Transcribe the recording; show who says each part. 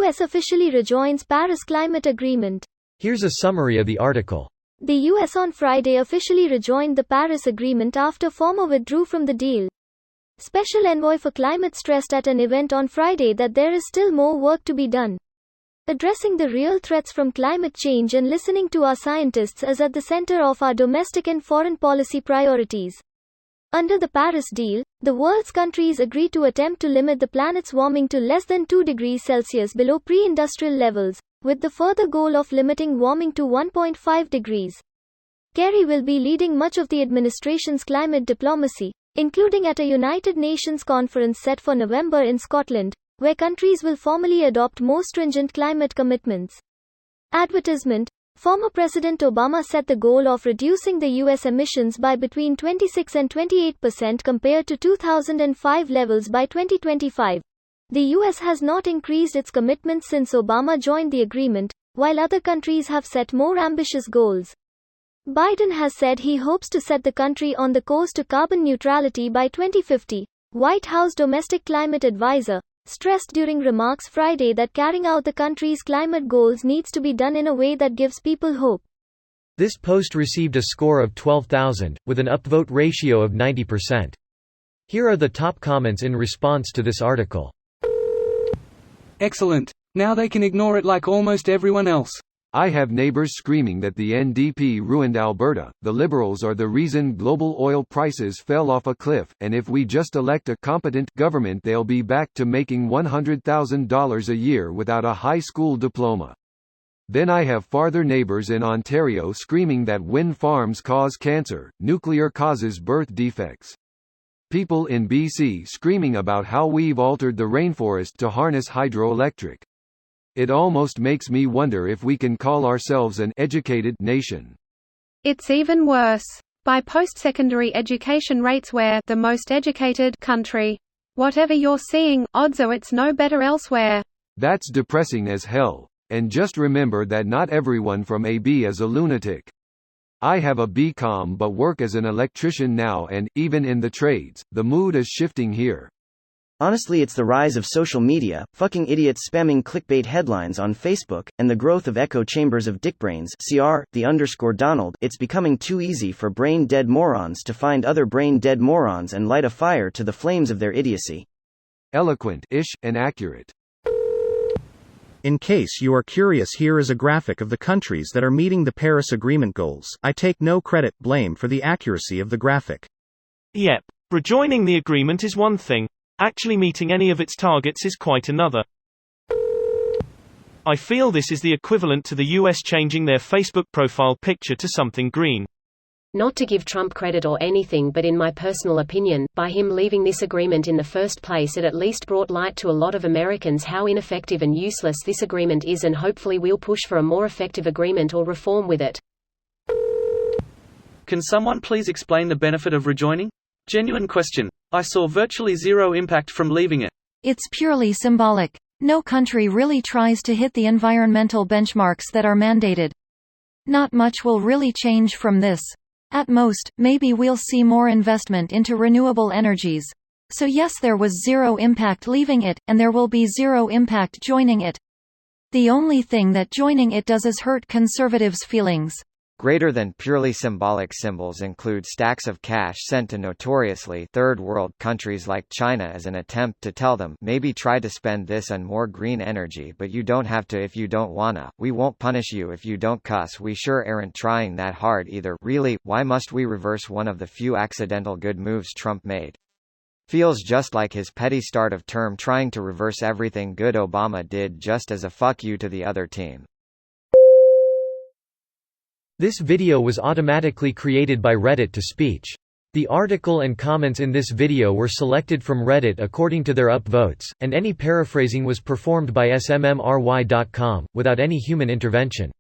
Speaker 1: US officially rejoins Paris Climate Agreement.
Speaker 2: Here's a summary of the article.
Speaker 1: The US on Friday officially rejoined the Paris Agreement after former withdrew from the deal. Special envoy for climate stressed at an event on Friday that there is still more work to be done. Addressing the real threats from climate change and listening to our scientists is at the center of our domestic and foreign policy priorities. Under the Paris deal, the world's countries agreed to attempt to limit the planet's warming to less than 2 degrees Celsius below pre-industrial levels, with the further goal of limiting warming to 1.5 degrees. Kerry will be leading much of the administration's climate diplomacy, including at a United Nations conference set for November in Scotland, where countries will formally adopt more stringent climate commitments. Advertisement. Former President Obama set the goal of reducing the U.S. emissions by between 26 and 28% compared to 2005 levels by 2025. The U.S. has not increased its commitments since Obama joined the agreement, while other countries have set more ambitious goals. Biden has said he hopes to set the country on the course to carbon neutrality by 2050. White House domestic climate advisor stressed during remarks Friday that carrying out the country's climate goals needs to be done in a way that gives people hope.
Speaker 2: This post received a score of 12,000, with an upvote ratio of 90%. Here are the top comments in response to this article.
Speaker 3: Excellent. Now they can ignore it like almost everyone else.
Speaker 4: I have neighbors screaming that the NDP ruined Alberta, the Liberals are the reason global oil prices fell off a cliff, and if we just elect a competent government they'll be back to making $100,000 a year without a high school diploma. Then I have farther neighbors in Ontario screaming that wind farms cause cancer, nuclear causes birth defects. People in BC screaming about how we've altered the rainforest to harness hydroelectric. It almost makes me wonder if we can call ourselves an educated nation.
Speaker 5: It's even worse. By post-secondary education rates we're the most educated country. Whatever you're seeing, odds are it's no better elsewhere.
Speaker 4: That's depressing as hell. And just remember that not everyone from AB is a lunatic. I have a BCom but work as an electrician now and, even in the trades, the mood is shifting here.
Speaker 6: Honestly, it's the rise of social media, fucking idiots spamming clickbait headlines on Facebook, and the growth of echo chambers of dickbrains. Donald. It's becoming too easy for brain-dead morons to find other brain-dead morons and light a fire to the flames of their idiocy.
Speaker 4: Eloquent-ish, and accurate.
Speaker 7: In case you are curious, here is a graphic of the countries that are meeting the Paris Agreement goals. I take no blame for the accuracy of the graphic.
Speaker 8: Yep. Rejoining the agreement is one thing. Actually meeting any of its targets is quite another. I feel this is the equivalent to the US changing their Facebook profile picture to something green.
Speaker 9: Not to give Trump credit or anything, but in my personal opinion, by him leaving this agreement in the first place, it at least brought light to a lot of Americans how ineffective and useless this agreement is, and hopefully we'll push for a more effective agreement or reform with it.
Speaker 10: Can someone please explain the benefit of rejoining? Genuine question. I saw virtually zero impact from leaving it.
Speaker 11: It's purely symbolic. No country really tries to hit the environmental benchmarks that are mandated. Not much will really change from this. At most, maybe we'll see more investment into renewable energies. So yes, there was zero impact leaving it, and there will be zero impact joining it. The only thing that joining it does is hurt conservatives' feelings.
Speaker 12: Greater than purely symbolic symbols include stacks of cash sent to notoriously third world countries like China as an attempt to tell them, maybe try to spend this on more green energy, but you don't have to if you don't wanna. We won't punish you if you don't cuss. We sure aren't trying that hard either. Really, why must we reverse one of the few accidental good moves Trump made? Feels just like his petty start of term trying to reverse everything good Obama did just as a fuck you to the other team.
Speaker 2: This video was automatically created by Reddit to speech. The article and comments in this video were selected from Reddit according to their upvotes, and any paraphrasing was performed by smmry.com, without any human intervention.